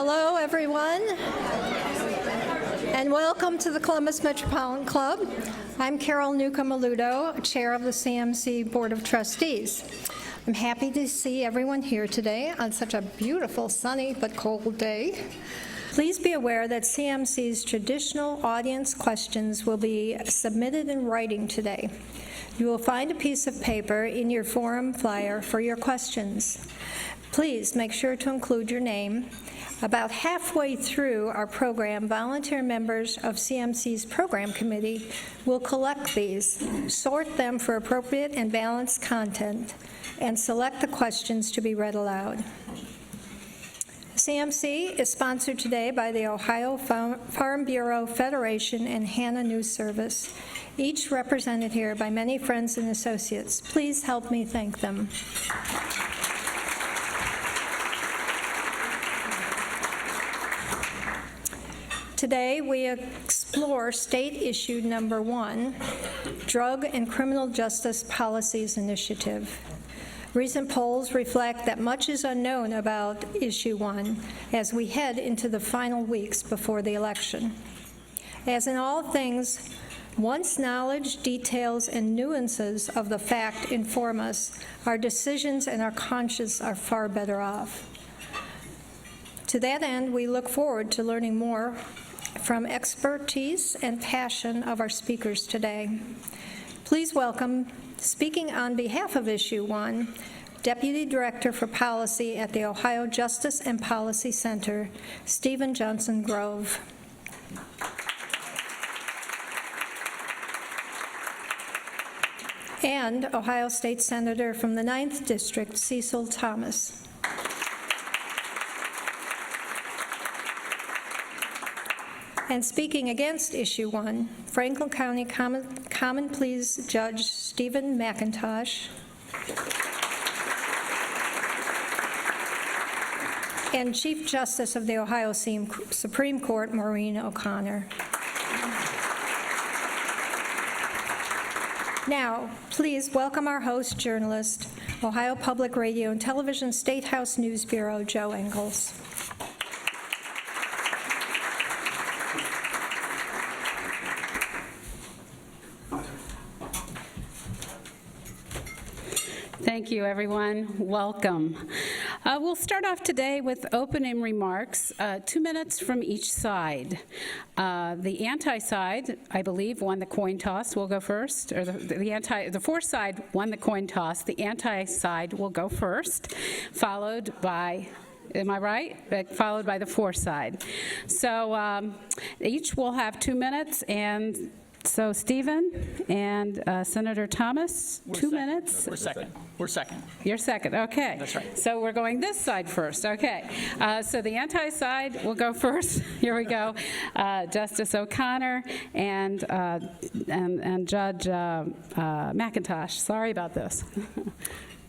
Hello, everyone, and welcome to the Columbus Metropolitan Club. I'm Carol Newcomb-Aludo, Chair of the CMC Board of Trustees. I'm happy to see everyone here today on such a beautiful, sunny but cold day. Please be aware that CMC's traditional audience questions will be submitted in writing today. You will find a piece of paper in your forum flyer for your questions. Please make sure to include your name. About halfway through our program, volunteer members of CMC's program committee will collect these, sort them for appropriate and balanced content, and select the questions to be read aloud. CMC is sponsored today by the Ohio Farm Bureau Federation and Hannah News Service, each represented here by many friends and associates. Please help me thank them. Today, we explore State Issue Number 1, Drug and Criminal Justice Policies Initiative. Recent polls reflect that much is unknown about Issue 1 as we head into the final weeks before the election. As in all things, once knowledge, details, and nuances of the fact inform us, our decisions and our conscience are far better off. To that end, we look forward to learning more from expertise and passion of our speakers today. Please welcome, speaking on behalf of Issue 1, Deputy Director for Policy at the Ohio Justice and Policy Center, Stephen JohnsonGrove. And Ohio State Senator from the 9th District, Cecil Thomas. And speaking against Issue 1, Franklin County Common Pleas Judge Stephen McIntosh and Chief Justice of the Ohio Supreme Court, Maureen O'Connor. Now, please welcome our host journalist, Ohio Public Radio and Television Statehouse News Bureau, Joe Ingles. Thank you, everyone. Welcome. We'll start off today with opening remarks, 2 minutes from each side. The anti-side, I believe, won the coin toss. We'll go first. Or the for side won the coin toss. The anti-side will go first, followed by, am I right? Followed by the for side. So each will have 2 minutes, and so Stephen and Senator Thomas, 2 minutes. We're second. You're second, okay. That's right. So we're going this side first, okay. So the anti-side will go first. Here we go. Justice O'Connor and Judge McIntosh. Sorry about this.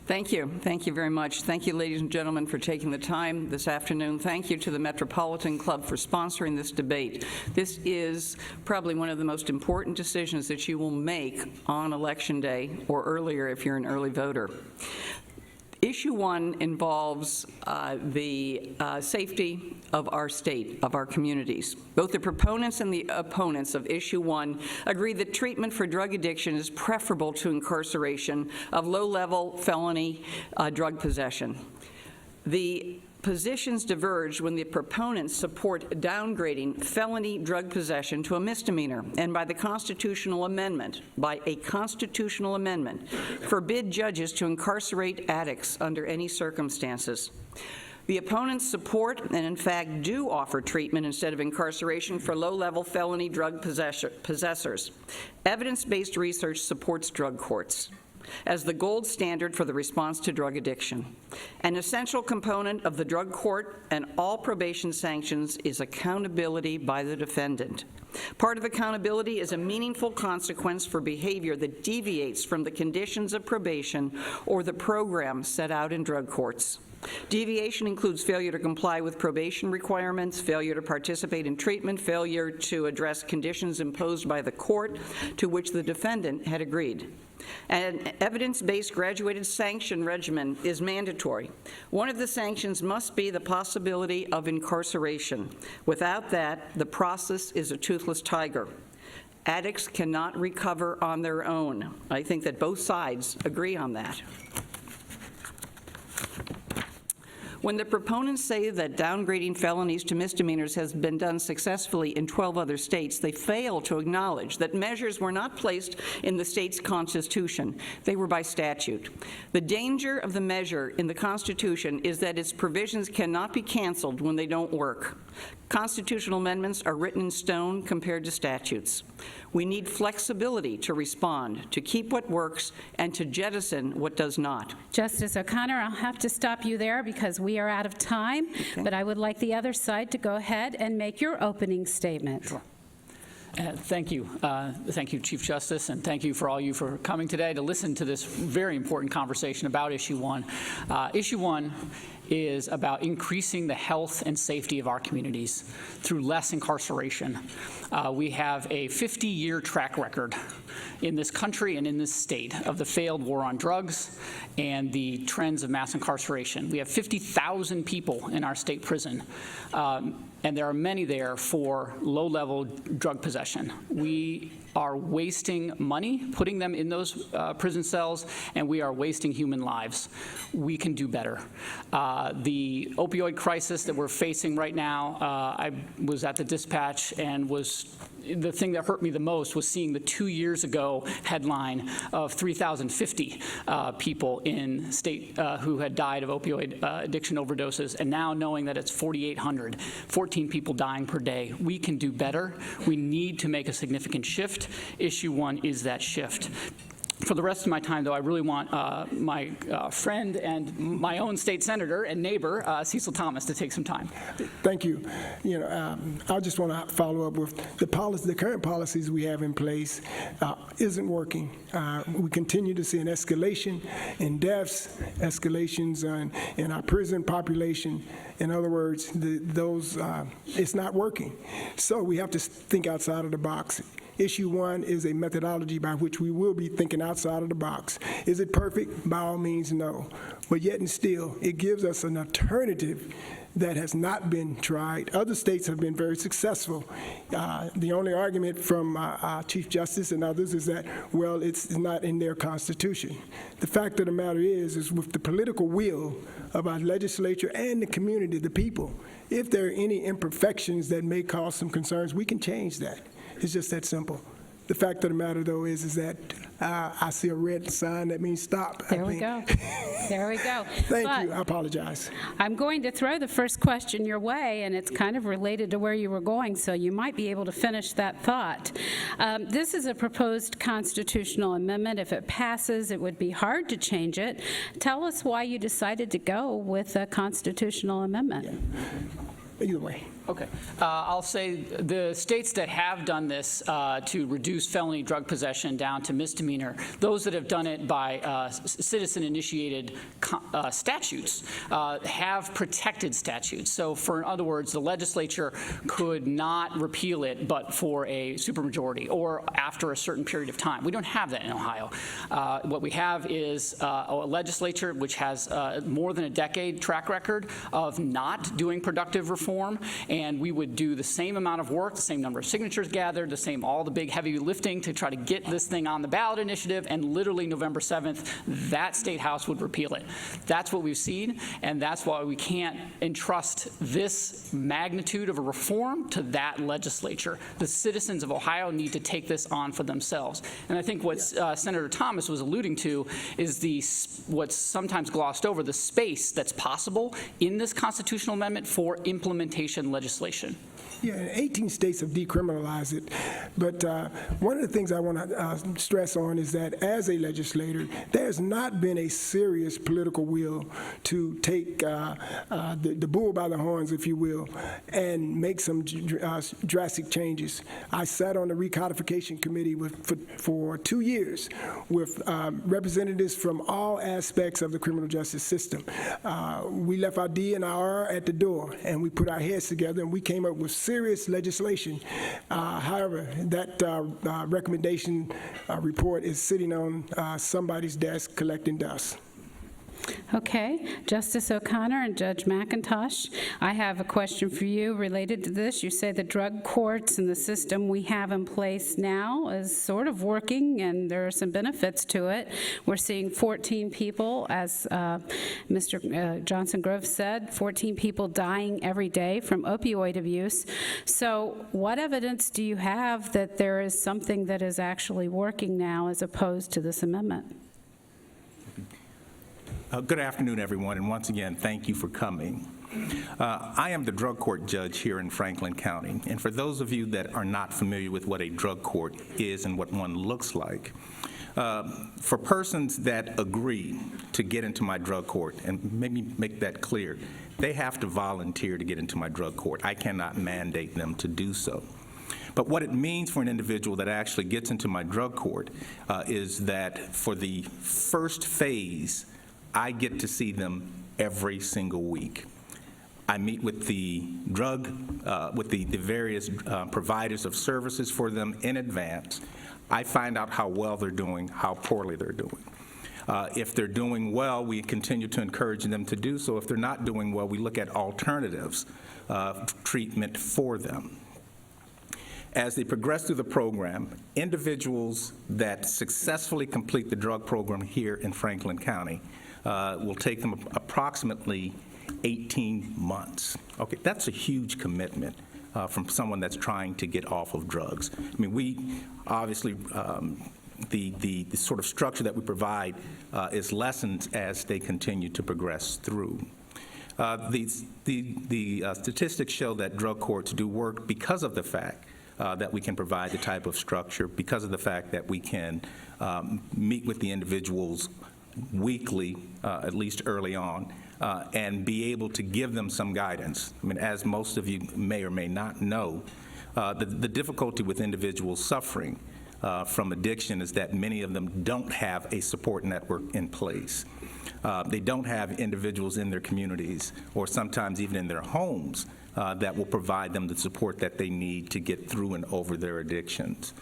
Thank you. Thank you very much. Thank you, ladies and gentlemen, for taking the time this afternoon. Thank you to the Metropolitan Club for sponsoring this debate. This is probably one of the most important decisions that you will make on Election Day or earlier if you're an early voter. Issue 1 involves the safety of our state, of our communities. Both the proponents and the opponents of Issue 1 agree that treatment for drug addiction is preferable to incarceration of low-level felony drug possession. The positions diverge when the proponents support downgrading felony drug possession to a misdemeanor and by a constitutional amendment, forbid judges to incarcerate addicts under any circumstances. The opponents support and, in fact, do offer treatment instead of incarceration for low-level felony drug possessors. Evidence-based research supports drug courts as the gold standard for the response to drug addiction. An essential component of the drug court and all probation sanctions is accountability by the defendant. Part of accountability is a meaningful consequence for behavior that deviates from the conditions of probation or the program set out in drug courts. Deviation includes failure to comply with probation requirements, failure to participate in treatment, failure to address conditions imposed by the court to which the defendant had agreed. An evidence-based graduated sanction regimen is mandatory. One of the sanctions must be the possibility of incarceration. Without that, the process is a toothless tiger. Addicts cannot recover on their own. I think that both sides agree on that. When the proponents say that downgrading felonies to misdemeanors has been done successfully in 12 other states, they fail to acknowledge that measures were not placed in the state's constitution. They were by statute. The danger of the measure in the Constitution is that its provisions cannot be canceled when they don't work. Constitutional amendments are written in stone compared to statutes. We need flexibility to respond, to keep what works, and to jettison what does not. Justice O'Connor, I'll have to stop you there because we are out of time, but I would like the other side to go ahead and make your opening statement. Sure. Thank you. Thank you, Chief Justice, and thank you for all you for coming today to listen to this very important conversation about Issue 1. Issue 1 is about increasing the health and safety of our communities through less incarceration. We have a 50-year track record in this country and in this state of the failed war on drugs and the trends of mass incarceration. We have 50,000 people in our state prison, and there are many there for low-level drug possession. We are wasting money putting them in those prison cells, and we are wasting human lives. We can do better. The opioid crisis that we're facing right now, I was at the dispatch and the thing that hurt me the most was seeing the 2 years ago headline of 3,050 people in state who had died of opioid addiction overdoses, and now knowing that it's 4,800, 14 people dying per day. We can do better. We need to make a significant shift. Issue 1 is that shift. For the rest of my time, though, I really want my friend and my own state senator and neighbor, Cecil Thomas, to take some time. Thank you. I just want to follow up with the current policies we have in place isn't working. We continue to see an escalation in deaths, escalations in our prison population. In other words, it's not working. So we have to think outside of the box. Issue 1 is a methodology by which we will be thinking outside of the box. Is it perfect? By all means, no. But yet and still, it gives us an alternative that has not been tried. Other states have been very successful. The only argument from Chief Justice and others is that, well, it's not in their constitution. The fact of the matter is with the political will of our legislature and the community, the people, if there are any imperfections that may cause some concerns, we can change that. It's just that simple. The fact of the matter, though, is that I see a red sign that means stop. There we go. There we go. Thank you. I apologize. I'm going to throw the first question your way, and it's kind of related to where you were going, so you might be able to finish that thought. This is a proposed constitutional amendment. If it passes, it would be hard to change it. Tell us why you decided to go with a constitutional amendment. Either way. Okay. I'll say the states that have done this to reduce felony drug possession down to misdemeanor, those that have done it by citizen-initiated statutes have protected statutes. So, in other words, the legislature could not repeal it but for a supermajority or after a certain period of time. We don't have that in Ohio. What we have is a legislature which has more than a decade track record of not doing productive reform, and we would do the same amount of work, the same number of signatures gathered, all the big heavy lifting to try to get this thing on the ballot initiative, and literally November 7th, that Statehouse would repeal it. That's what we've seen, and that's why we can't entrust this magnitude of a reform to that legislature. The citizens of Ohio need to take this on for themselves. And I think what Senator Thomas was alluding to is what's sometimes glossed over, the space that's possible in this constitutional amendment for implementation legislation. Yeah, 18 states have decriminalized it. But one of the things I want to stress on is that as a legislator, there's not been a serious political will to take the bull by the horns, if you will, and make some drastic changes. I sat on the recodification committee for 2 years with representatives from all aspects of the criminal justice system. We left our D and our R at the door, and we put our heads together, and we came up with 6 serious legislation. However, that recommendation report is sitting on somebody's desk collecting dust. Okay, Justice O'Connor and Judge McIntosh, I have a question for you related to this. You say the drug courts and the system we have in place now is sort of working, and there are some benefits to it. We're seeing 14 people, as Mr. JohnsonGrove said, 14 people dying every day from opioid abuse. So what evidence do you have that there is something that is actually working now as opposed to this amendment? Good afternoon, everyone, and once again, thank you for coming. I am the drug court judge here in Franklin County, and for those of you that are not familiar with what a drug court is and what one looks like, for persons that agree to get into my drug court, and maybe make that clear, they have to volunteer to get into my drug court. I cannot mandate them to do so. But what it means for an individual that actually gets into my drug court is that for the first phase, I get to see them every single week. I meet with the with the various providers of services for them in advance. I find out how well they're doing, how poorly they're doing. If they're doing well, we continue to encourage them to do so. If they're not doing well, we look at alternatives treatment for them. As they progress through the program, individuals that successfully complete the drug program here in Franklin County will take them approximately 18 months. Okay, that's a huge commitment from someone that's trying to get off of drugs. I mean, we obviously, the sort of structure that we provide is lessened as they continue to progress through. The statistics show that drug courts do work because of the fact that we can provide the type of structure, because of the fact that we can meet with the individuals weekly, at least early on, and be able to give them some guidance. I mean, as most of you may or may not know, the difficulty with individuals suffering from addiction is that many of them don't have a support network in place. They don't have individuals in their communities, or sometimes even in their homes, that will provide them the support that they need to get through and over their addictions.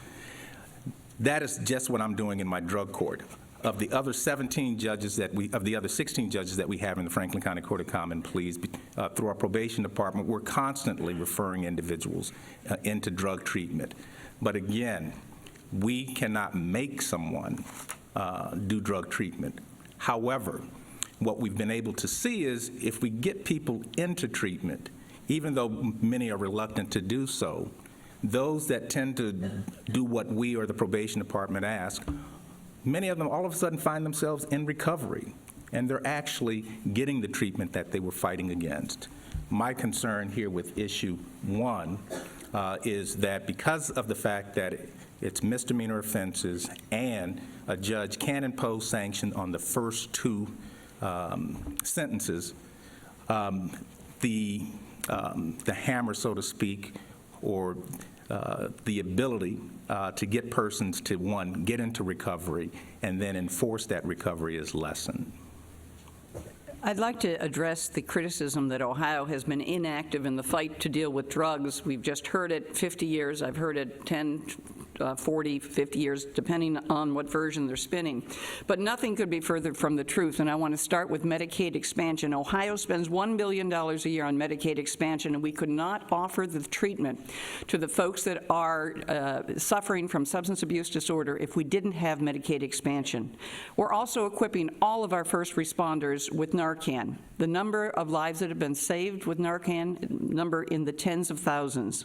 That is just what I'm doing in my drug court. Of the other 16 judges that we have in the Franklin County Court of Common Pleas, through our probation department, we're constantly referring individuals into drug treatment. But again, we cannot make someone do drug treatment. However, what we've been able to see is if we get people into treatment, even though many are reluctant to do so, those that tend to do what we or the probation department ask, many of them all of a sudden find themselves in recovery, and they're actually getting the treatment that they were fighting against. My concern here with issue 1 is that because of the fact that it's misdemeanor offenses and a judge can impose sanction on the first 2 sentences, the hammer, so to speak, or the ability to get persons to, 1, get into recovery, and then enforce that recovery is lessened. I'd like to address the criticism that Ohio has been inactive in the fight to deal with drugs. We've just heard it 50 years. I've heard it 10, 40, 50 years, depending on what version they're spinning. But nothing could be further from the truth, and I want to start with Medicaid expansion. Ohio spends $1 billion a year on Medicaid expansion, and we could not offer the treatment to the folks that are suffering from substance abuse disorder if we didn't have Medicaid expansion. We're also equipping all of our first responders with Narcan. The number of lives that have been saved with Narcan, number in the tens of thousands.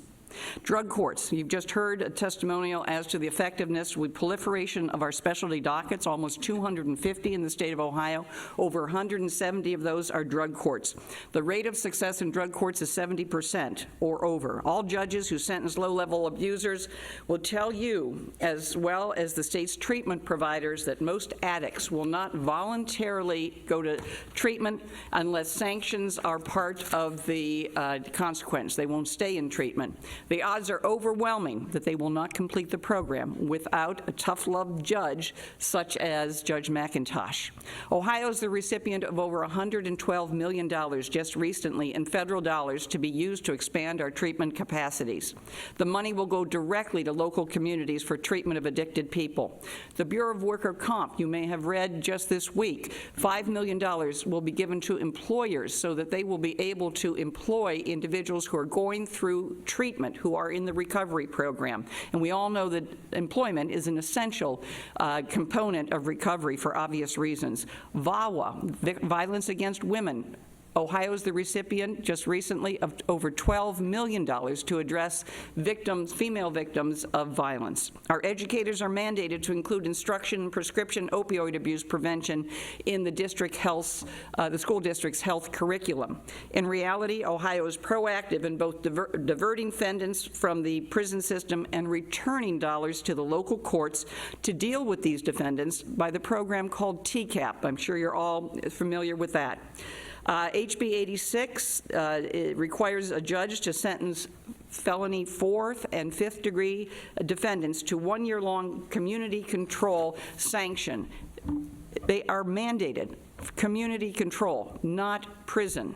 Drug courts, you've just heard a testimonial as to the effectiveness with proliferation of our specialty dockets, almost 250 in the state of Ohio. Over 170 of those are drug courts. The rate of success in drug courts is 70% or over. All judges who sentence low-level abusers will tell you, as well as the state's treatment providers, that most addicts will not voluntarily go to treatment unless sanctions are part of the consequence. They won't stay in treatment. The odds are overwhelming that they will not complete the program without a tough-love judge such as Judge McIntosh. Ohio is the recipient of over $112 million just recently in federal dollars to be used to expand our treatment capacities. The money will go directly to local communities for treatment of addicted people. The Bureau of Worker Comp, you may have read just this week, $5 million will be given to employers so that they will be able to employ individuals who are going through treatment, who are in the recovery program. And we all know that employment is an essential component of recovery for obvious reasons. VAWA, violence against women. Ohio is the recipient just recently of over $12 million to address female victims of violence. Our educators are mandated to include instruction in prescription opioid abuse prevention in the school district's health curriculum. In reality, Ohio is proactive in both diverting defendants from the prison system and returning dollars to the local courts to deal with these defendants by the program called TCAP. I'm sure you're all familiar with that. HB 86 it requires a judge to sentence felony 4th and 5th degree defendants to 1-year-long community control sanction. They are mandated community control, not prison.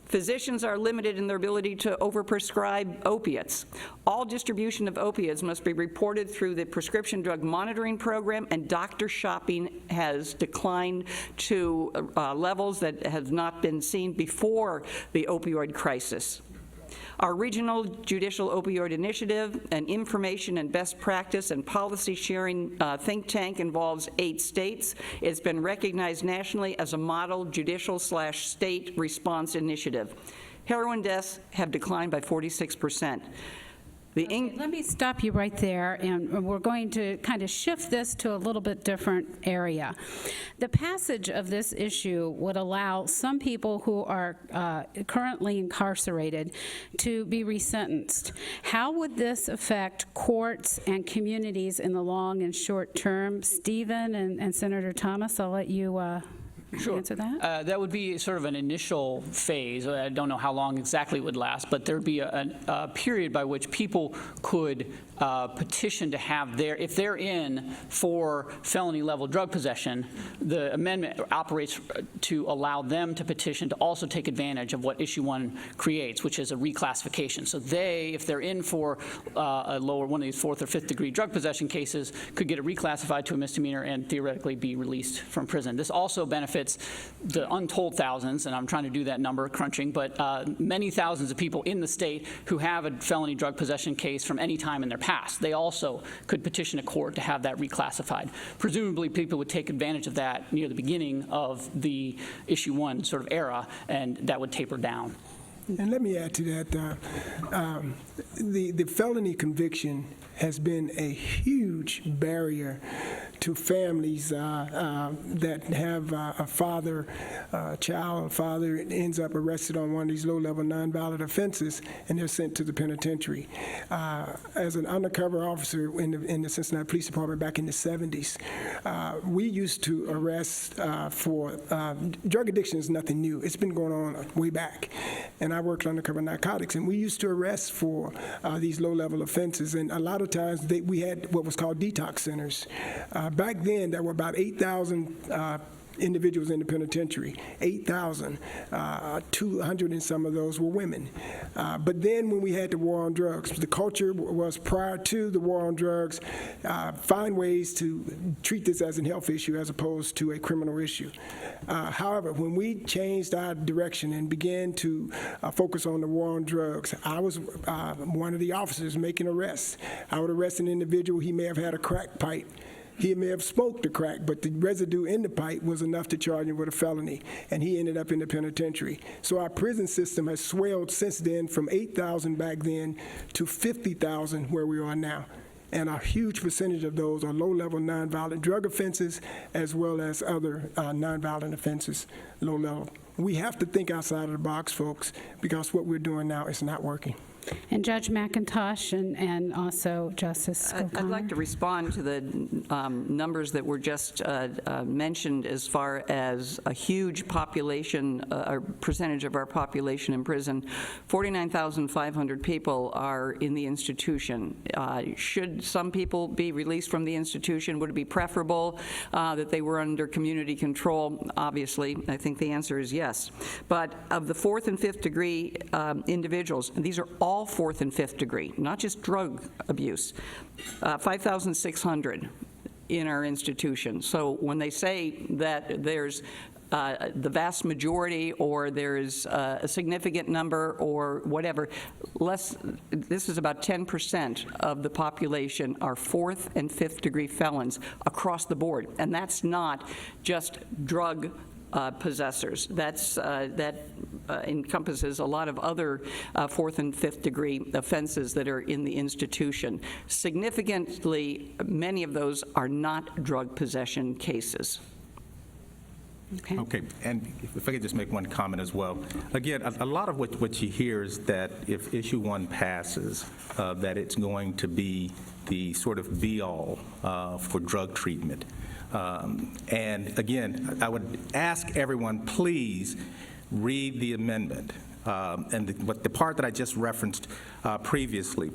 Physicians are limited in their ability to overprescribe opiates. All distribution of opiates must be reported through the prescription drug monitoring program, and doctor shopping has declined to levels that have not been seen before the opioid crisis. Our regional judicial opioid initiative, an information and best practice and policy sharing think tank, involves 8 states. It's been recognized nationally as a model judicial/state response initiative. Heroin deaths have declined by 46%. Let me stop you right there, and we're going to kind of shift this to a little bit different area. The passage of this issue would allow some people who are currently incarcerated to be resentenced. How would this affect courts and communities in the long and short term? Stephen and Senator Thomas, I'll let you answer that. That would be sort of an initial phase. I don't know how long exactly it would last, but there'd be a period by which people could petition to have if they're in for felony level drug possession, the amendment operates to allow them to petition to also take advantage of what issue 1 creates, which is a reclassification. So if they're in for one of these 4th or 5th degree drug possession cases, could get it reclassified to a misdemeanor and theoretically be released from prison. This also benefits the untold thousands, and I'm trying to do that number crunching, but many thousands of people in the state who have a felony drug possession case from any time in their past. They also could petition a court to have that reclassified. Presumably, people would take advantage of that near the beginning of the issue 1 sort of era, and that would taper down. And let me add to that, the felony conviction has been a huge barrier to families that have a father, child, father ends up arrested on one of these low-level nonviolent offenses, and they're sent to the penitentiary. As an undercover officer in the Cincinnati Police Department back in the 70s, we used to arrest for drug addiction is nothing new. It's been going on way back. And I worked undercover narcotics, and we used to arrest for these low-level offenses. And a lot of times we had what was called detox centers. Back then, there were about 8,000 individuals in the penitentiary, 8,000. 200 and some of those were women. But then when we had the war on drugs, the culture was prior to the war on drugs, find ways to treat this as a health issue as opposed to a criminal issue. However, when we changed our direction and began to focus on the war on drugs, I was one of the officers making arrests. I would arrest an individual. He may have had a crack pipe. He may have smoked the crack, but the residue in the pipe was enough to charge him with a felony, and he ended up in the penitentiary. So our prison system has swelled since then from 8,000 back then to 50,000 where we are now. And a huge percentage of those are low-level nonviolent drug offenses as well as other nonviolent offenses, low-level. We have to think outside of the box, folks, because what we're doing now is not working. And Judge McIntosh and also Justice O'Connor. I'd like to respond to the numbers that were just mentioned as far as a huge population, or percentage of our population in prison. 49,500 people are in the institution. Should some people be released from the institution? Would it be preferable that they were under community control? Obviously, I think the answer is yes. But of the 4th and 5th degree individuals, and these are all 4th and 5th degree, not just drug abuse, 5,600 in our institution. So when they say that there's the vast majority or there's a significant number or whatever, this is about 10% of the population are 4th and 5th degree felons across the board. And that's not just drug possessors. That encompasses a lot of other 4th and 5th degree offenses that are in the institution. Significantly, many of those are not drug possession cases. Okay, and if I could just make one comment as well. Again, a lot of what you hear is that if issue 1 passes, that it's going to be the sort of be-all for drug treatment. And again, I would ask everyone, please read the amendment. And the part that I just referenced previously,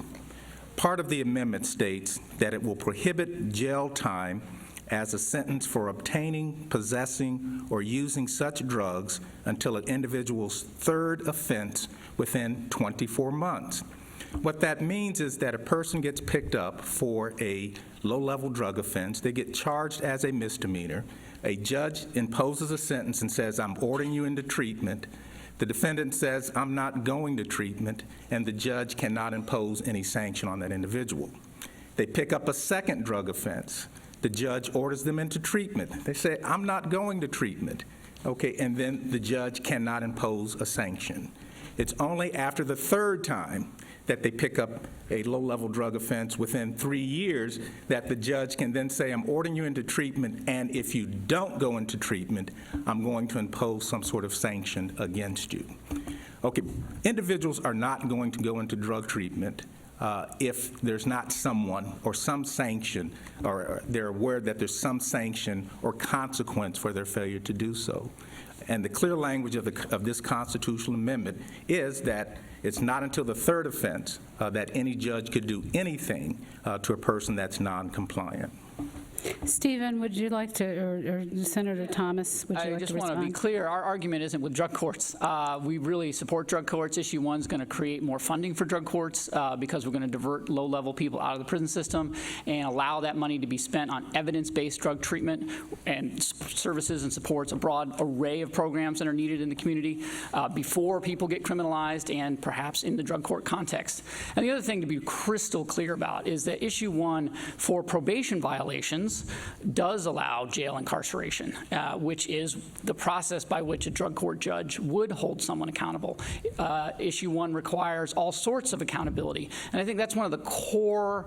part of the amendment states that it will prohibit jail time as a sentence for obtaining, possessing, or using such drugs until an individual's 3rd offense within 24 months. What that means is that a person gets picked up for a low-level drug offense. They get charged as a misdemeanor. A judge imposes a sentence and says, I'm ordering you into treatment. The defendant says, I'm not going to treatment, and the judge cannot impose any sanction on that individual. They pick up a 2nd drug offense. The judge orders them into treatment. They say, I'm not going to treatment. Okay, and then the judge cannot impose a sanction. It's only after the 3rd time that they pick up a low-level drug offense within 3 years that the judge can then say, I'm ordering you into treatment, and if you don't go into treatment, I'm going to impose some sort of sanction against you. Okay, individuals are not going to go into drug treatment if there's not someone or some sanction, or they're aware that there's some sanction or consequence for their failure to do so. And the clear language of this constitutional amendment is that it's not until the 3rd offense that any judge could do anything to a person that's non-compliant. Stephen, would you like to, or Senator Thomas, would you like to respond? I just want to be clear, our argument isn't with drug courts. We really support drug courts. Issue 1 is going to create more funding for drug courts because we're going to divert low-level people out of the prison system and allow that money to be spent on evidence-based drug treatment and services and supports, a broad array of programs that are needed in the community before people get criminalized and perhaps in the drug court context. And the other thing to be crystal clear about is that Issue 1 for probation violations does allow jail incarceration, which is the process by which a drug court judge would hold someone accountable. Issue 1 requires all sorts of accountability, and I think that's one of the core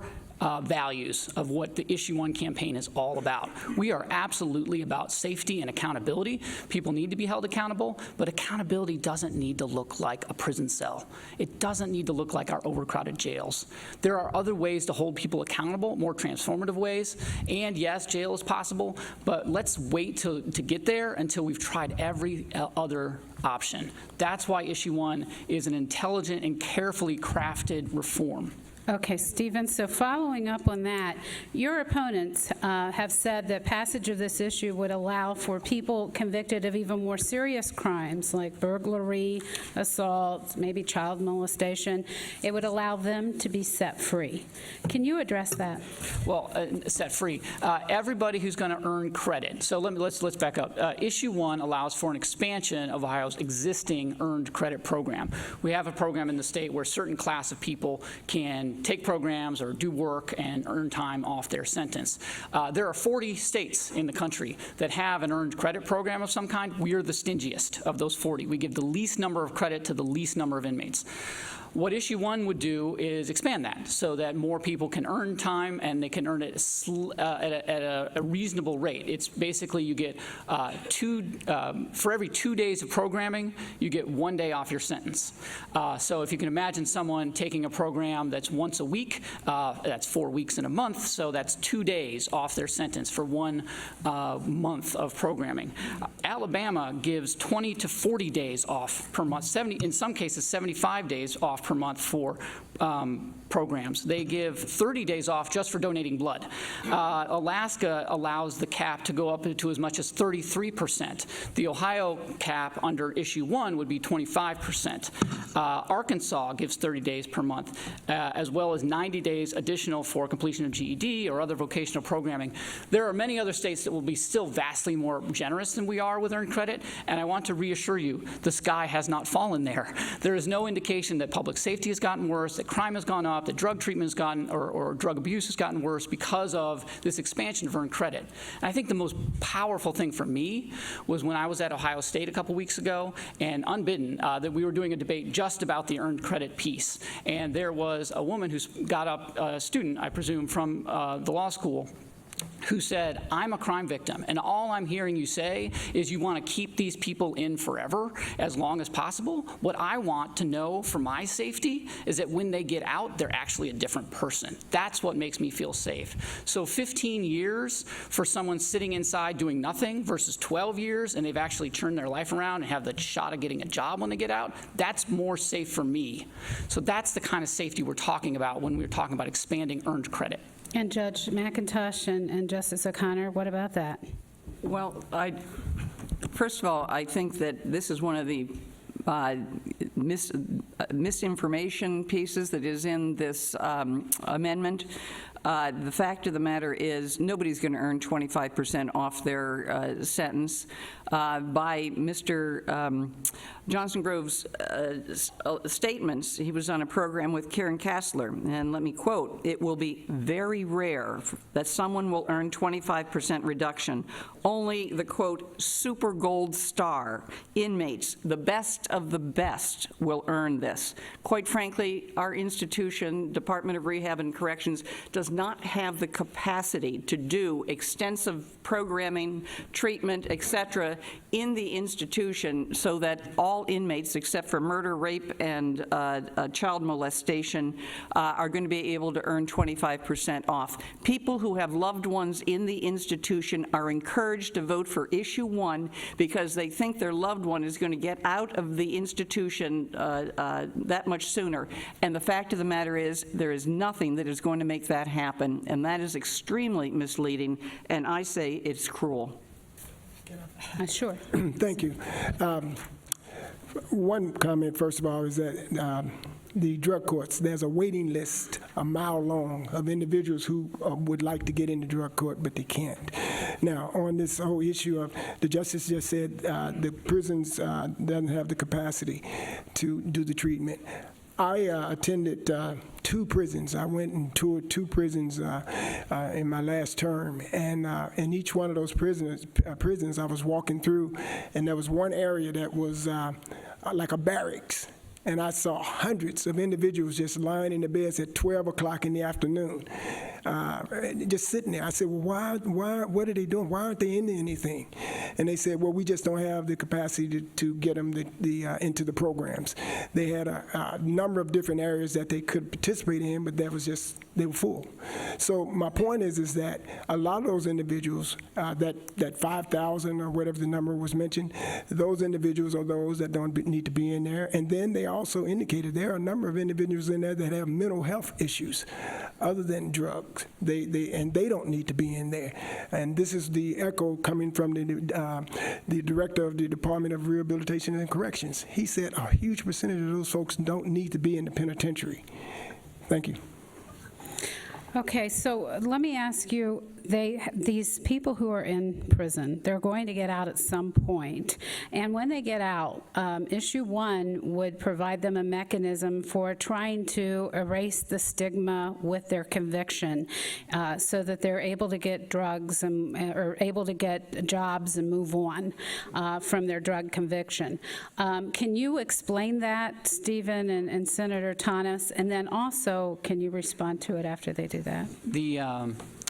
values of what the Issue 1 campaign is all about. We are absolutely about safety and accountability. People need to be held accountable, but accountability doesn't need to look like a prison cell. It doesn't need to look like our overcrowded jails. There are other ways to hold people accountable, more transformative ways, and yes, jail is possible, but let's wait to get there until we've tried every other option. That's why Issue 1 is an intelligent and carefully crafted reform. Okay, Stephen, so following up on that, your opponents have said that passage of this issue would allow for people convicted of even more serious crimes like burglary, assault, maybe child molestation. It would allow them to be set free. Can you address that? Well, set free. Everybody who's going to earn credit. So let's back up. Issue 1 allows for an expansion of Ohio's existing earned credit program. We have a program in the state where a certain class of people can take programs or do work and earn time off their sentence. There are 40 states in the country that have an earned credit program of some kind. We are the stingiest of those 40. We give the least number of credit to the least number of inmates. What issue 1 would do is expand that so that more people can earn time and they can earn it at a reasonable rate. It's basically you get for every 2 days of programming, you get 1 day off your sentence. So if you can imagine someone taking a program that's once a week, that's 4 weeks in a month, so that's 2 days off their sentence for 1 month of programming. Alabama gives 20 to 40 days off per month, in some cases 75 days off per month for programs. They give 30 days off just for donating blood. Alaska allows the cap to go up to as much as 33%. The Ohio cap under issue 1 would be 25%. Arkansas gives 30 days per month, as well as 90 days additional for completion of GED or other vocational programming. There are many other states that will be still vastly more generous than we are with earned credit, and I want to reassure you, the sky has not fallen there. There is no indication that public safety has gotten worse, that crime has gone up, that drug treatment has gotten, or drug abuse has gotten worse because of this expansion of earned credit. And I think the most powerful thing for me was when I was at Ohio State a couple weeks ago, and unbidden, that we were doing a debate just about the earned credit piece. And there was a woman who got up, a student, I presume, from the law school, who said, I'm a crime victim, and all I'm hearing you say is you want to keep these people in forever as long as possible. What I want to know for my safety is that when they get out, they're actually a different person. That's what makes me feel safe. So 15 years for someone sitting inside doing nothing versus 12 years, and they've actually turned their life around and have the shot of getting a job when they get out, that's more safe for me. So that's the kind of safety we're talking about when we're talking about expanding earned credit. And Judge McIntosh and Justice O'Connor, what about that? Well, first of all, I think that this is one of the misinformation pieces that is in this amendment. The fact of the matter is nobody's going to earn 25% off their sentence. By Mr. JohnsonGrove's statements, he was on a program with Karen Kassler, and let me quote, "It will be very rare that someone will earn 25% reduction. Only the, quote, super gold star inmates, the best of the best, will earn this." Quite frankly, our institution, Department of Rehab and Corrections, does not have the capacity to do extensive programming, treatment, et cetera, in the institution so that all inmates, except for murder, rape, and child molestation, are going to be able to earn 25% off. People who have loved ones in the institution are encouraged to vote for issue 1 because they think their loved one is going to get out of the institution that much sooner. And the fact of the matter is there is nothing that is going to make that happen, and that is extremely misleading, and I say it's cruel. Sure. Thank you. One comment, first of all, is that the drug courts, there's a waiting list a mile long of individuals who would like to get into drug court, but they can't. Now, on this whole issue of, the justice just said the prisons doesn't have the capacity to do the treatment. I attended 2 prisons. I went and toured 2 prisons in my last term, and in each one of those prisons I was walking through, and there was one area that was like a barracks, and I saw hundreds of individuals just lying in the beds at 12 o'clock in the afternoon, just sitting there. I said, well, what are they doing? Why aren't they into anything? And they said, well, we just don't have the capacity to get them into the programs. They had a number of different areas that they could participate in, but that was just, they were full. So my point is that a lot of those individuals, that 5,000 or whatever the number was mentioned, those individuals are those that don't need to be in there. And then they also indicated there are a number of individuals in there that have mental health issues other than drugs. They don't need to be in there. And this is the echo coming from the director of the Department of Rehabilitation and Corrections. He said a huge percentage of those folks don't need to be in the penitentiary. Thank you. Okay, so let me ask you, these people who are in prison, they're going to get out at some point. And when they get out, issue 1 would provide them a mechanism for trying to erase the stigma with their conviction, so that they're able to get drugs or able to get jobs and move on from their drug conviction. Can you explain that, Stephen and Senator Thomas? And then also, can you respond to it after they do that?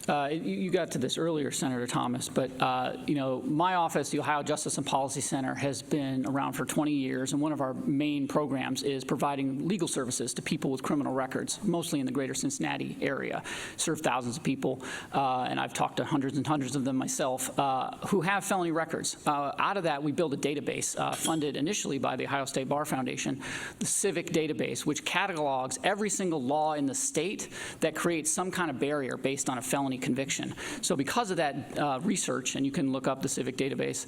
You got to this earlier, Senator Thomas, but my office, the Ohio Justice and Policy Center, has been around for 20 years, and one of our main programs is providing legal services to people with criminal records, mostly in the greater Cincinnati area. Serve thousands of people, and I've talked to hundreds and hundreds of them myself, who have felony records. Out of that, we build a database funded initially by the Ohio State Bar Foundation, the Civic Database, which catalogs every single law in the state that creates some kind of barrier based on a felony conviction. So because of that research, and you can look up the Civic Database,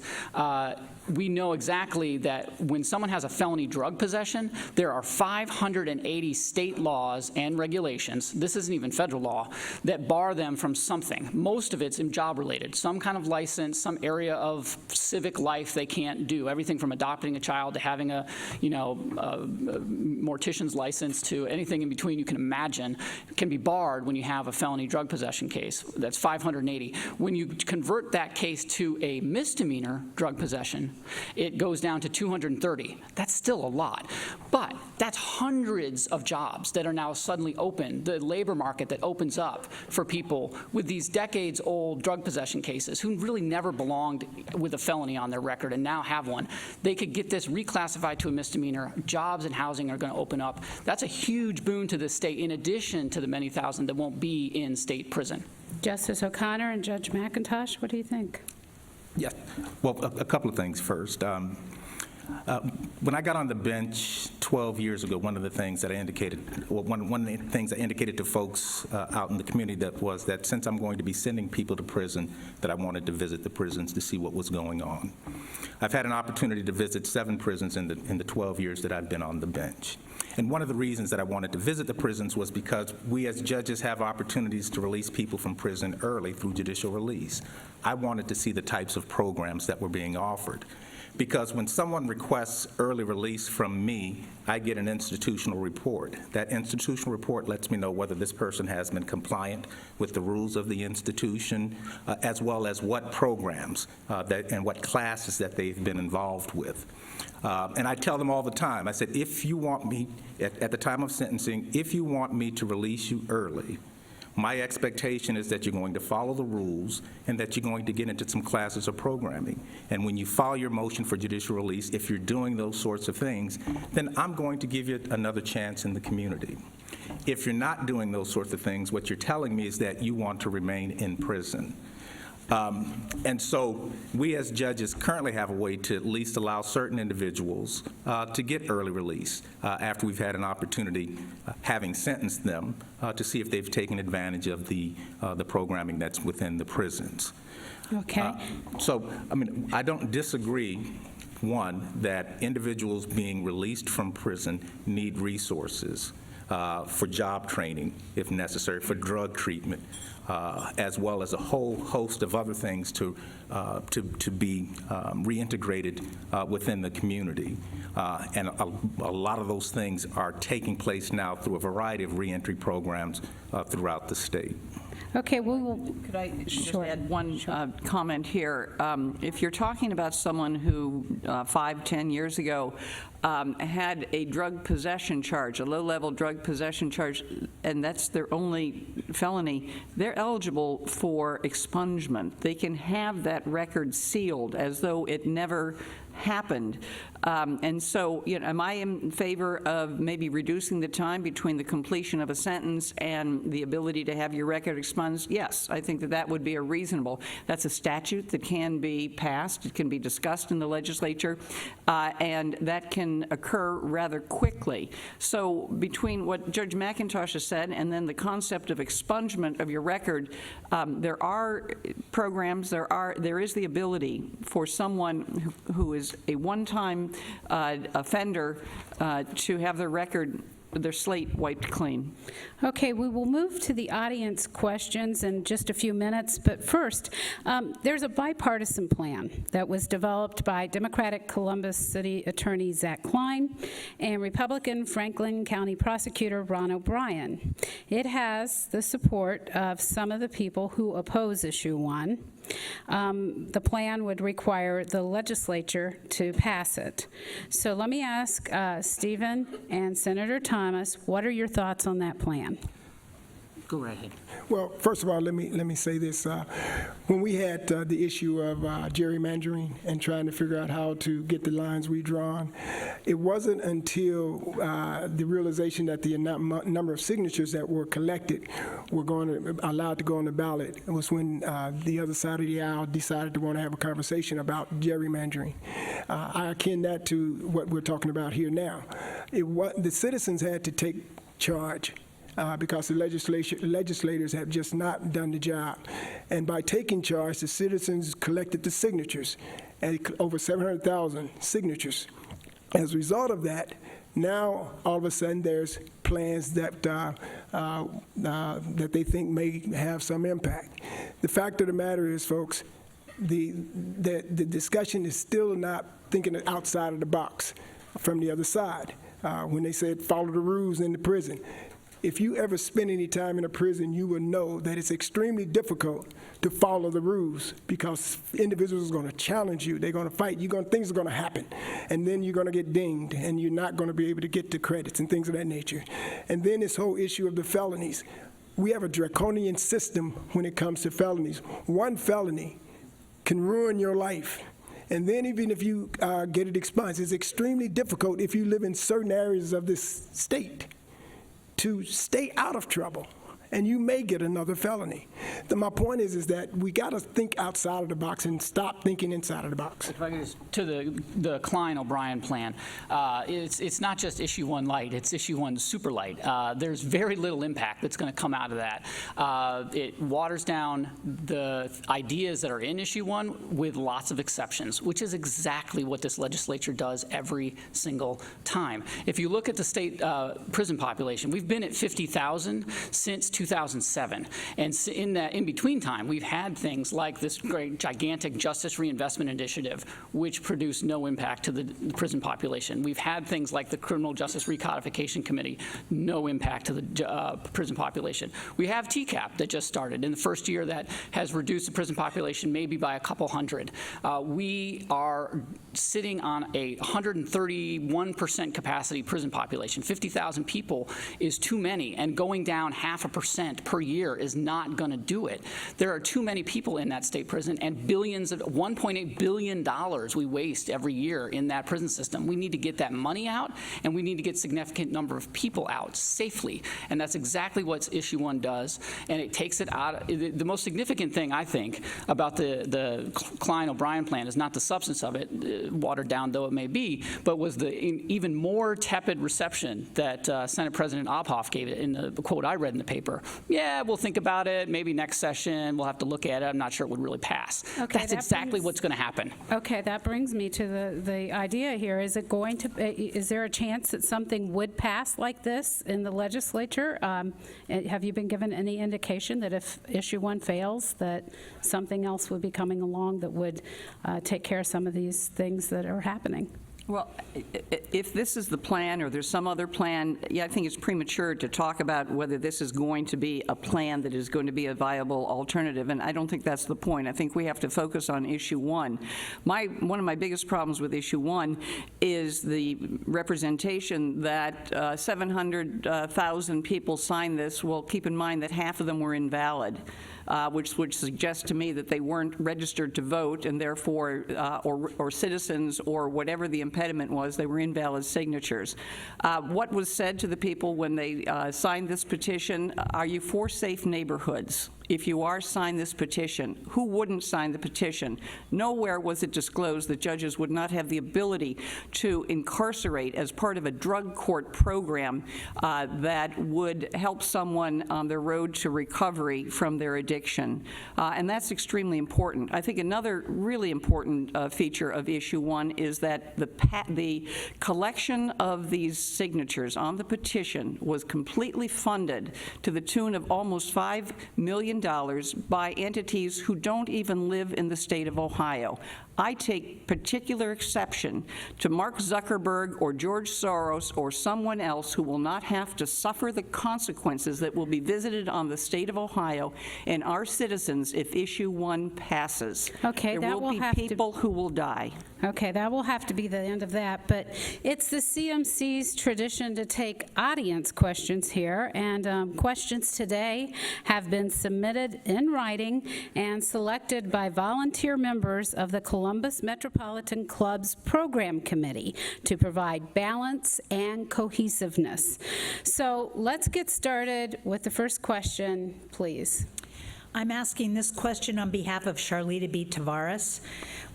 we know exactly that when someone has a felony drug possession, there are 580 state laws and regulations, this isn't even federal law, that bar them from something. Most of it's job-related, some kind of license, some area of civic life they can't do, everything from adopting a child to having a mortician's license to anything in between you can imagine can be barred when you have a felony drug possession case. That's 580. When you convert that case to a misdemeanor drug possession, it goes down to 230. That's still a lot, but that's hundreds of jobs that are now suddenly open, the labor market that opens up for people with these decades-old drug possession cases who really never belonged with a felony on their record and now have one. They could get this reclassified to a misdemeanor. Jobs and housing are going to open up. That's a huge boon to the state, in addition to the many thousand that won't be in state prison. Justice O'Connor and Judge McIntosh, what do you think? Yeah, well, a couple of things first. When I got on the bench 12 years ago, one of the things that I indicated, well, one of the things I indicated to folks out in the community was that since I'm going to be sending people to prison, that I wanted to visit the prisons to see what was going on. I've had an opportunity to visit 7 prisons in the 12 years that I've been on the bench. And one of the reasons that I wanted to visit the prisons was because we as judges have opportunities to release people from prison early through judicial release. I wanted to see the types of programs that were being offered. Because when someone requests early release from me, I get an institutional report. That institutional report lets me know whether this person has been compliant with the rules of the institution, as well as what programs and what classes that they've been involved with. And I tell them all the time, I said, if you want me, at the time of sentencing, if you want me to release you early, my expectation is that you're going to follow the rules and that you're going to get into some classes of programming. And when you file your motion for judicial release, if you're doing those sorts of things, then I'm going to give you another chance in the community. If you're not doing those sorts of things, what you're telling me is that you want to remain in prison. And so we as judges currently have a way to at least allow certain individuals to get early release after we've had an opportunity, having sentenced them, to see if they've taken advantage of the programming that's within the prisons. Okay. So, I mean, I don't disagree, one, that individuals being released from prison need resources for job training, if necessary, for drug treatment, as well as a whole host of other things to be reintegrated within the community. And a lot of those things are taking place now through a variety of reentry programs throughout the state. Okay, Could I just add one comment here? If you're talking about someone who 5-10 years ago had a drug possession charge, a low-level drug possession charge, and that's their only felony, they're eligible for expungement. They can have that record sealed as though it never happened. And so, am I in favor of maybe reducing the time between the completion of a sentence and the ability to have your record expunged? Yes, I think that would be a reasonable. That's a statute that can be passed. It can be discussed in the legislature, and that can occur rather quickly. So between what Judge McIntosh has said and then the concept of expungement of your record, there are programs, there is the ability for someone who is a one-time offender to have their record their slate wiped clean. Okay, we will move to the audience questions in just a few minutes, but first, there's a bipartisan plan that was developed by Democratic Columbus City Attorney Zach Klein and Republican Franklin County Prosecutor Ron O'Brien. It has the support of some of the people who oppose Issue 1. The plan would require the legislature to pass it. So let me ask Stephen and Senator Thomas, what are your thoughts on that plan? Go right ahead. Well, first of all, let me say this. When we had the issue of gerrymandering and trying to figure out how to get the lines redrawn, it wasn't until the realization that the number of signatures that were collected were allowed to go on the ballot. It was when the other side of the aisle decided to want to have a conversation about gerrymandering. I akin that to what we're talking about here now. The citizens had to take charge. Because the legislators have just not done the job. And by taking charge, the citizens collected the signatures, over 700,000 signatures. As a result of that, now all of a sudden there's plans that that they think may have some impact. The fact of the matter is, folks, the discussion is still not thinking outside of the box from the other side. When they said follow the rules in the prison. If you ever spend any time in a prison, you will know that it's extremely difficult to follow the rules because individuals are going to challenge you. They're going to fight. Things are going to happen. And then you're going to get dinged, and you're not going to be able to get the credits and things of that nature. And then this whole issue of the felonies. We have a draconian system when it comes to felonies. One felony can ruin your life. And then even if you get it expunged, it's extremely difficult if you live in certain areas of this state to stay out of trouble, and you may get another felony. My point is that we got to think outside of the box and stop thinking inside of the box. If I could just, to the Klein-O'Brien plan, it's not just Issue 1 light, it's Issue 1 super light. There's very little impact that's going to come out of that. It waters down the ideas that are in Issue 1 with lots of exceptions, which is exactly what this legislature does every single time. If you look at the state prison population, we've been at 50,000 since 2007. And in that in-between time, we've had things like this great gigantic Justice Reinvestment Initiative, which produced no impact to the prison population. We've had things like the Criminal Justice Recodification Committee, no impact to the prison population. We have TCAP that just started in the first year that has reduced the prison population maybe by a couple hundred. We are sitting on a 131% capacity prison population. 50,000 people is too many, and going down 0.5% per year is not going to do it. There are too many people in that state prison, and billions of $1.8 billion we waste every year in that prison system. We need to get that money out, and we need to get a significant number of people out safely, and that's exactly what Issue 1 does, and it takes it out. The most significant thing, I think, about the Klein-O'Brien plan is not the substance of it, watered down though it may be, but was the even more tepid reception that Senate President Obhoff gave it in the quote I read in the paper. Yeah, we'll think about it. Maybe next session we'll have to look at it. I'm not sure it would really pass. Okay, that's exactly what's going to happen. Okay, that brings me to the idea here. Is there a chance that something would pass like this in the legislature? Have you been given any indication that if Issue 1 fails, that something else would be coming along that would take care of some of these things that are happening? Well, if this is the plan or there's some other plan, yeah, I think it's premature to talk about whether this is going to be a plan that is going to be a viable alternative, and I don't think that's the point. I think we have to focus on Issue 1. One of my biggest problems with Issue 1 is the representation that 700,000 people signed this. Well, keep in mind that half of them were invalid. Which would suggest to me that they weren't registered to vote, and therefore, or citizens, or whatever the impediment was, they were invalid signatures. What was said to the people when they signed this petition? Are you for safe neighborhoods? if you are, sign this petition. Who wouldn't sign the petition? Nowhere was it disclosed that judges would not have the ability to incarcerate as part of a drug court program that would help someone on their road to recovery from their addiction. And that's extremely important. I think another really important feature of Issue 1 is that the collection of these signatures on the petition was completely funded to the tune of almost $5 million by entities who don't even live in the state of Ohio. I take particular exception to Mark Zuckerberg or George Soros or someone else who will not have to suffer the consequences that will be visited on the state of Ohio and our citizens if Issue 1 passes. Okay, there will be people who will die. Okay, that will have to be the end of that, but it's the CMC's tradition to take audience questions here, and questions today have been submitted in writing and selected by volunteer members of the Columbus Metropolitan Club's Program Committee to provide balance and cohesiveness. So let's get started with the first question, please. I'm asking this question on behalf of Charlita B. Tavares.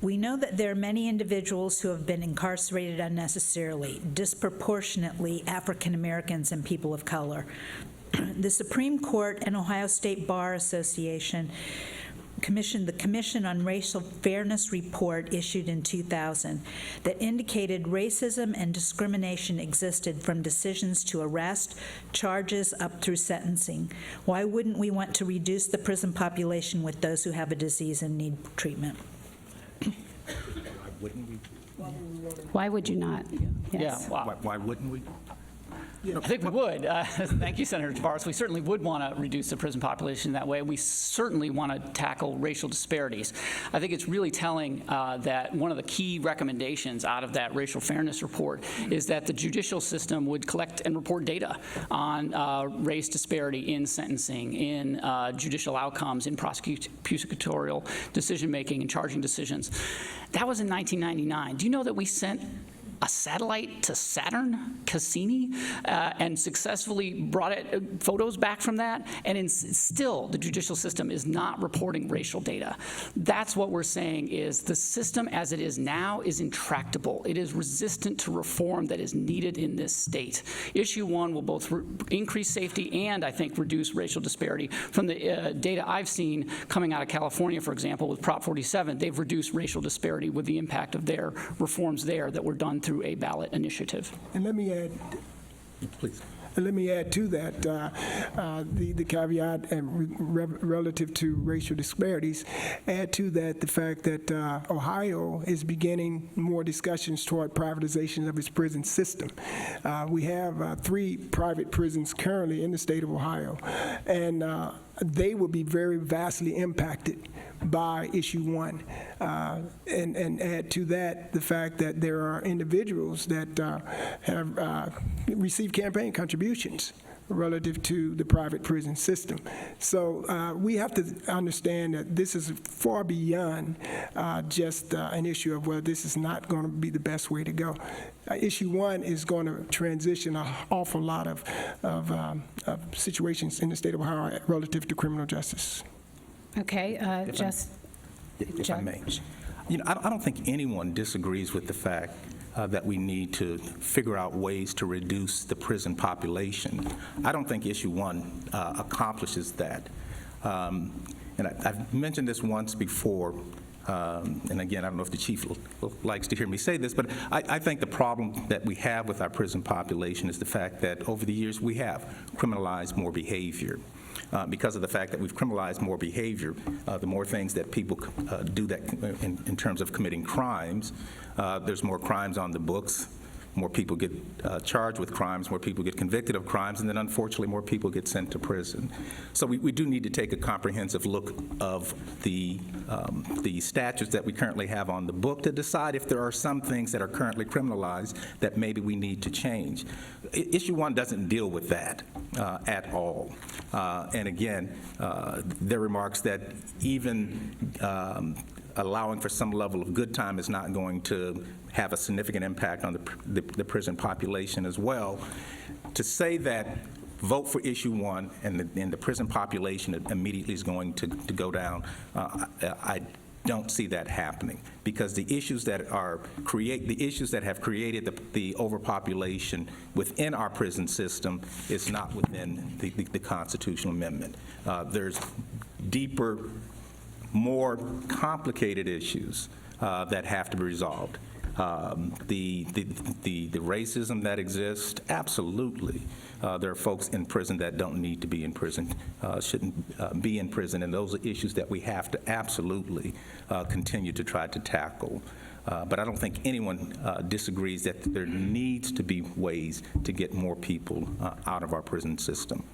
We know that there are many individuals who have been incarcerated unnecessarily, disproportionately African Americans and people of color. The Supreme Court and Ohio State Bar Association commissioned the Commission on Racial Fairness report issued in 2000 that indicated racism and discrimination existed from decisions to arrest, charges up through sentencing. Why wouldn't we want to reduce the prison population with those who have a disease and need treatment? Why would you not? Yes. Yeah, wow. Why wouldn't we? I think we would. Thank you, Senator Tavares. We certainly would want to reduce the prison population that way. We certainly want to tackle racial disparities. I think it's really telling that one of the key recommendations out of that racial fairness report is that the judicial system would collect and report data on race disparity in sentencing, in judicial outcomes, in prosecutorial decision-making and charging decisions. That was in 1999. Do you know that we sent a satellite to Saturn, Cassini, and successfully brought photos back from that, and still the judicial system is not reporting racial data. That's what we're saying is the system as it is now is intractable. It is resistant to reform that is needed in this state. Issue 1 will both increase safety and, I think, reduce racial disparity. From the data I've seen coming out of California, for example, with Prop 47, they've reduced racial disparity with the impact of their reforms there that were done through a ballot initiative. And let me add, Please. let me add to that the caveat and relative to racial disparities. Add to that the fact that Ohio is beginning more discussions toward privatization of its prison system. We have 3 private prisons currently in the state of Ohio, and they will be very vastly impacted by Issue 1. And add to that the fact that there are individuals that have received campaign contributions relative to the private prison system. So we have to understand that this is far beyond just an issue of, well, this is not going to be the best way to go. Issue 1 is going to transition an awful lot of situations in the state of Ohio relative to criminal justice. Okay, If I may. You know, I don't think anyone disagrees with the fact that we need to figure out ways to reduce the prison population. I don't think Issue 1 accomplishes that. And I've mentioned this once before, and again, I don't know if the chief likes to hear me say this, but I think the problem that we have with our prison population is the fact that over the years we have criminalized more behavior. Because of the fact that we've criminalized more behavior, the more things that people do that in terms of committing crimes, there's more crimes on the books, more people get charged with crimes, more people get convicted of crimes, and then unfortunately more people get sent to prison. So we do need to take a comprehensive look of the statutes that we currently have on the book to decide if there are some things that are currently criminalized that maybe we need to change. Issue 1 doesn't deal with that at all. And again, their remarks that even allowing for some level of good time is not going to have a significant impact on the prison population as well. To say that vote for issue 1 and the prison population immediately is going to go down. I don't see that happening, because the issues that have created the overpopulation within our prison system is not within the constitutional amendment. There's deeper, more complicated issues that have to be resolved. The racism that exists, absolutely. There are folks in prison that don't need to be in prison, shouldn't be in prison, and those are issues that we have to absolutely continue to try to tackle. But I don't think anyone disagrees that there needs to be ways to get more people out of our prison system.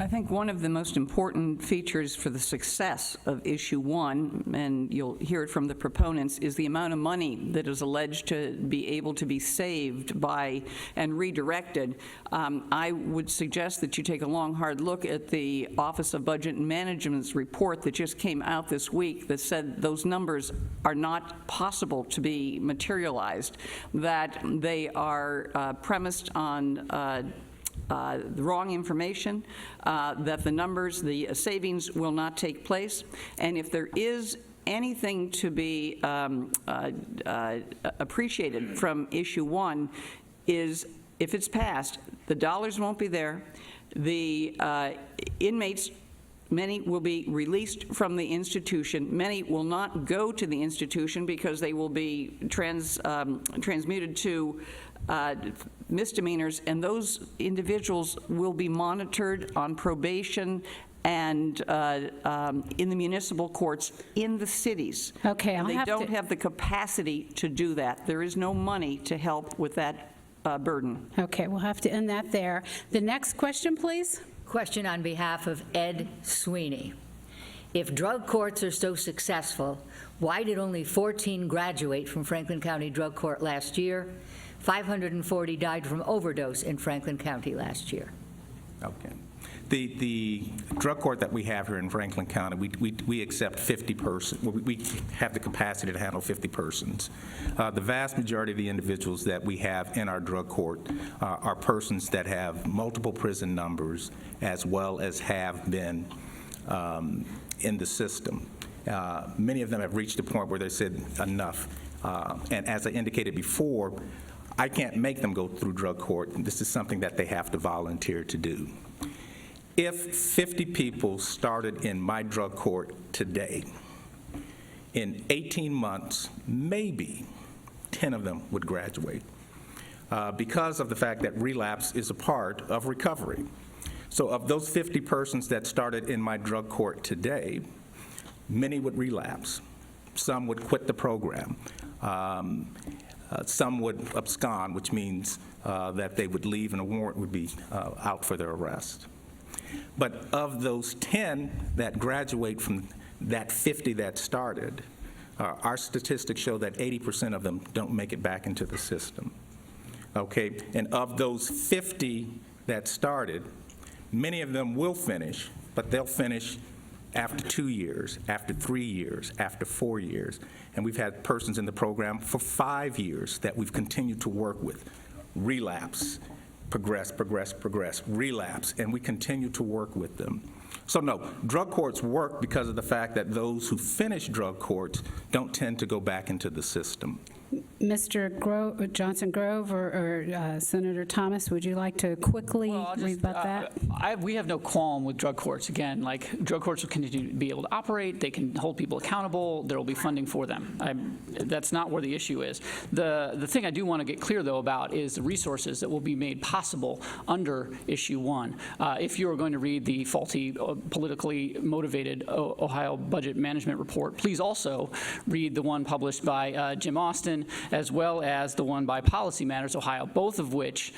I think one of the most important features for the success of issue 1, and you'll hear it from the proponents, is the amount of money that is alleged to be able to be saved by and redirected. I would suggest that you take a long, hard look at the Office of Budget and Management's report that just came out this week that said those numbers are not possible to be materialized, that they are premised on the wrong information, that the numbers, the savings will not take place, and if there is anything to be appreciated from issue 1 is, if it's passed, the dollars won't be there, the inmates, many will be released from the institution. Many will not go to the institution because they will be transmuted to misdemeanors, and those individuals will be monitored on probation and in the municipal courts in the cities. Okay, I'll they have don't to- have the capacity to do that. There is no money to help with that burden. Okay, we'll have to end that there. The next question, please. Question on behalf of Ed Sweeney. If drug courts are so successful, why did only 14 graduate from Franklin County Drug Court last year? 540 died from overdose in Franklin County last year. Okay. The drug court that we have here in Franklin County, we accept 50 persons. We have the capacity to handle 50 persons. The vast majority of the individuals that we have in our drug court are persons that have multiple prison numbers, as well as have been in the system. Many of them have reached a point where they said enough. And as I indicated before, I can't make them go through drug court. This is something that they have to volunteer to do. If 50 people started in my drug court today, in 18 months, maybe 10 of them would graduate because of the fact that relapse is a part of recovery. So of those 50 persons that started in my drug court today, many would relapse. Some would quit the program. Some would abscond, which means that they would leave and a warrant would be out for their arrest. But of those 10 that graduate from that 50 that started, our statistics show that 80% of them don't make it back into the system. Okay, and of those 50 that started, many of them will finish, but they'll finish after 2 years, after 3 years, after 4 years. And we've had persons in the program for 5 years that we've continued to work with. Relapse, progress, relapse, and we continue to work with them. So no, drug courts work because of the fact that those who finish drug courts don't tend to go back into the system. Mr. JohnsonGrove or Senator Thomas, would you like to quickly rebut that? We have no qualm with drug courts. Again, like, drug courts will continue to be able to operate. They can hold people accountable. There will be funding for them. That's not where the issue is. The thing I do want to get clear, though, about is the resources that will be made possible under Issue 1. If you are going to read the faulty, politically motivated Ohio Budget Management Report, please also read the one published by Jim Austin, as well as the one by Policy Matters Ohio, both of which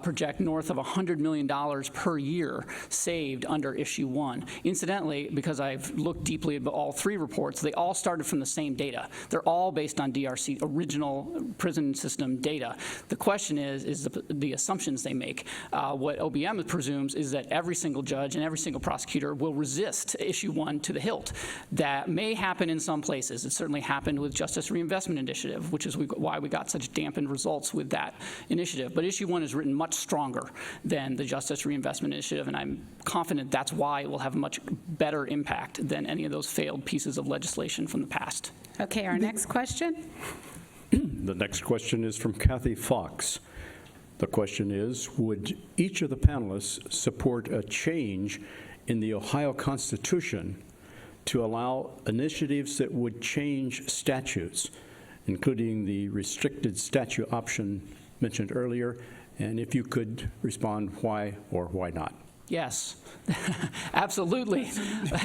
project north of $100 million per year saved under Issue 1. Incidentally, because I've looked deeply at all three reports, they all started from the same data. They're all based on DRC, original prison system data. The question is the assumptions they make. What OBM presumes is that every single judge and every single prosecutor will resist Issue 1 to the hilt. That may happen in some places. It certainly happened with Justice Reinvestment Initiative, which is why we got such dampened results with that initiative. But issue 1 is written much stronger than the Justice Reinvestment Initiative, and I'm confident that's why it will have a much better impact than any of those failed pieces of legislation from the past. Okay, our next question. The next question is from Kathy Fox. The question is, would each of the panelists support a change in the Ohio Constitution to allow initiatives that would change statutes, including the restricted statute option mentioned earlier? And if you could respond, why or why not? Yes, absolutely,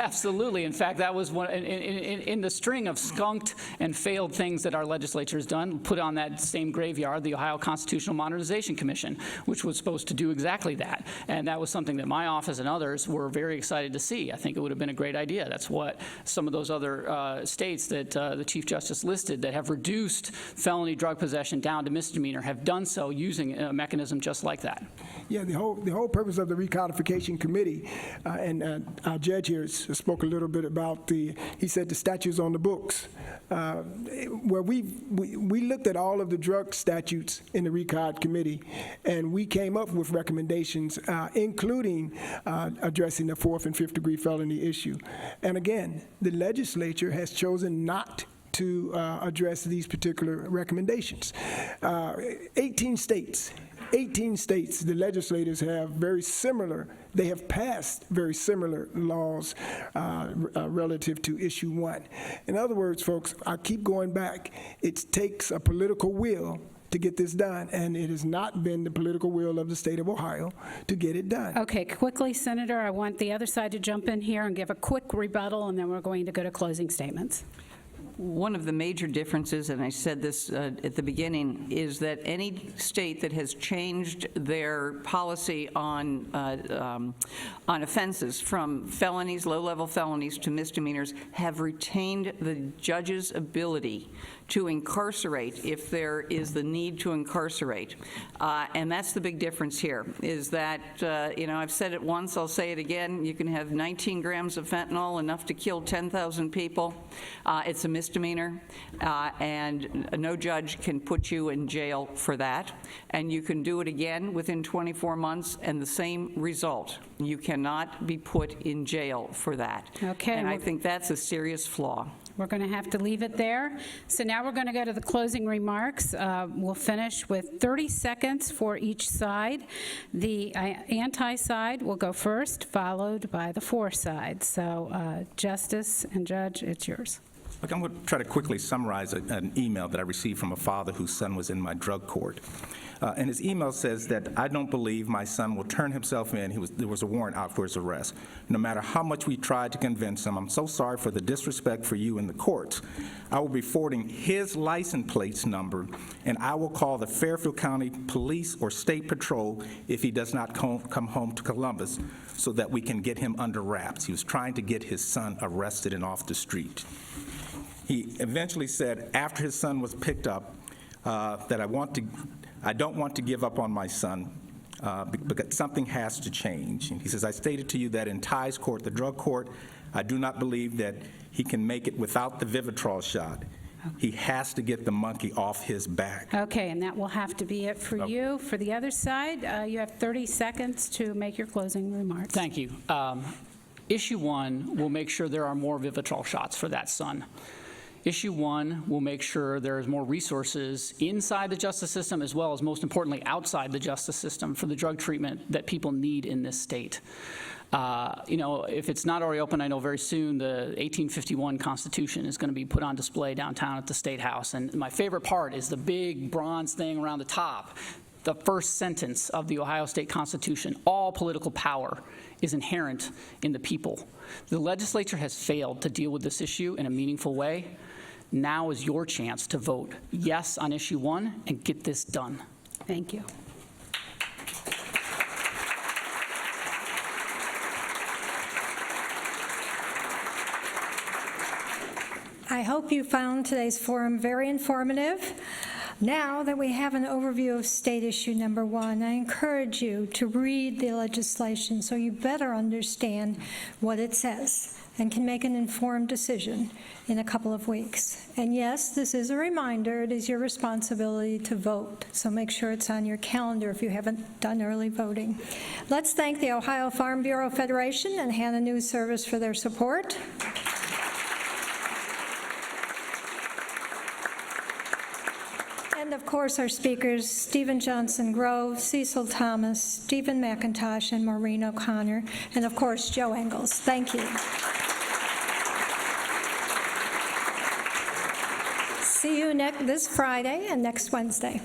absolutely. In fact, that was one in the string of skunked and failed things that our legislature has done, put on that same graveyard, the Ohio Constitutional Modernization Commission, which was supposed to do exactly that. And that was something that my office and others were very excited to see. I think it would have been a great idea. That's what some of those other states that the Chief Justice listed that have reduced felony drug possession down to misdemeanor have done so using a mechanism just like that. Yeah, the whole purpose of the recodification committee, and our judge here spoke a little bit about he said the statutes on the books, where we looked at all of the drug statutes in the recod committee, and we came up with recommendations, including addressing the 4th and 5th degree felony issue. And again, the legislature has chosen not to address these particular recommendations. 18 states, the legislators have they have passed very similar laws relative to issue 1. In other words, folks, I keep going back. It takes a political will to get this done, and it has not been the political will of the state of Ohio to get it done. Okay, quickly, Senator, I want the other side to jump in here and give a quick rebuttal, and then we're going to go to closing statements. One of the major differences, and I said this at the beginning, is that any state that has changed their policy on offenses from felonies, low-level felonies, to misdemeanors have retained the judge's ability to incarcerate if there is the need to incarcerate. And that's the big difference here, is that, I've said it once, I'll say it again, you can have 19 grams of fentanyl, enough to kill 10,000 people. It's a misdemeanor, and no judge can put you in jail for that. And you can do it again within 24 months, and the same result. You cannot be put in jail for that. Okay. And I think that's a serious flaw. We're going to have to leave it there. So now we're going to go to the closing remarks. We'll finish with 30 seconds for each side. The anti-side will go first, followed by the for side. So Justice and Judge, it's yours. Look, I'm going to try to quickly summarize an email that I received from a father whose son was in my drug court. And his email says that, I don't believe my son will turn himself in. There was a warrant out for his arrest. No matter how much we tried to convince him, I'm so sorry for the disrespect for you in the courts. I will be forwarding his license plate number, and I will call the Fairfield County Police or State Patrol if he does not come home to Columbus so that we can get him under wraps. He was trying to get his son arrested and off the street. He eventually said, after his son was picked up, that I don't want to give up on my son, because something has to change. And he says, I stated to you that in Ty's court, the drug court, I do not believe that he can make it without the Vivitrol shot. He has to get the monkey off his back. Okay, and that will have to be it for you. For the other side, you have 30 seconds to make your closing remarks. Thank you. Issue 1 will make sure there are more Vivitrol shots for that son. Issue 1 will make sure there is more resources inside the justice system, as well as, most importantly, outside the justice system for the drug treatment that people need in this state. If it's not already open, I know very soon the 1851 Constitution is going to be put on display downtown at the Statehouse. And my favorite part is the big bronze thing around the top. The first sentence of the Ohio State Constitution: all political power is inherent in the people. The legislature has failed to deal with this issue in a meaningful way. Now is your chance to vote yes on issue 1 and get this done. Thank you. I hope you found today's forum very informative. Now that we have an overview of state issue number 1, I encourage you to read the legislation so you better understand what it says. and can make an informed decision in a couple of weeks. And yes, this is a reminder, it is your responsibility to vote, so make sure it's on your calendar if you haven't done early voting. Let's thank the Ohio Farm Bureau Federation and Hannah News Service for their support. And of course, our speakers, Stephen JohnsonGrove, Cecil Thomas, Stephen McIntosh, and Maureen O'Connor, and of course, Joe Ingles. Thank you. See you this Friday and next Wednesday.